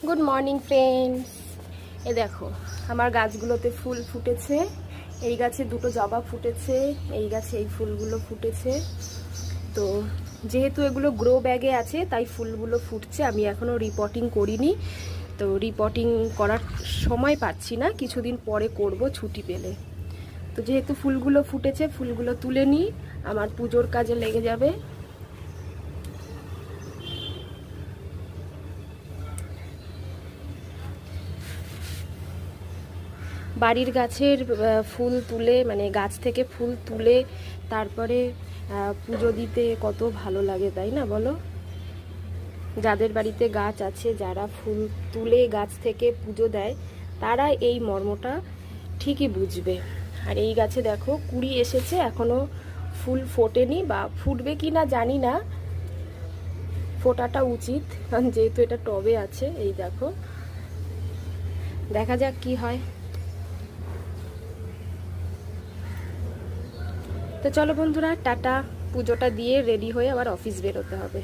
Good morning friends. এ দেখো আমার গাছগুলোতে ফুল ফুটেছে। এই গাছে দুটো জবা ফুটেছে, এই গাছে এই ফুলগুলো ফুটেছে। তো যেহেতু এগুলো গ্রো ব্যাগে আছে তাই ফুলগুলো ফুটছে। আমি এখনও রিপোর্টিং করিনি, তো রিপোর্টিং করার সময় পাচ্ছি না, কিছুদিন পরে করব ছুটি পেলে। তো যেহেতু ফুলগুলো ফুটেছে, ফুলগুলো তুলে নিই, আমার পুজোর কাজে লেগে যাবে। বাড়ির গাছের ফুল তুলে, মানে গাছ থেকে ফুল তুলে তারপরে পুজো দিতে কত ভালো লাগে, তাই না বলো? যাদের বাড়িতে গাছ আছে, যারা ফুল তুলে গাছ থেকে পুজো দেয়, তারা এই মর্মটা ঠিকই বুঝবে। আর এই গাছে দেখো কুড়ি এসেছে, এখনও ফুল ফোটেনি, বা ফুটবে কি না জানি না। ফোটাটা উচিত, কারণ যেহেতু এটা টবে আছে। এই দেখো, দেখা যাক কি হয়। তো চলো বন্ধুরা, টাটা। পুজোটা দিয়ে রেডি হয়ে আবার অফিস বেরোতে হবে।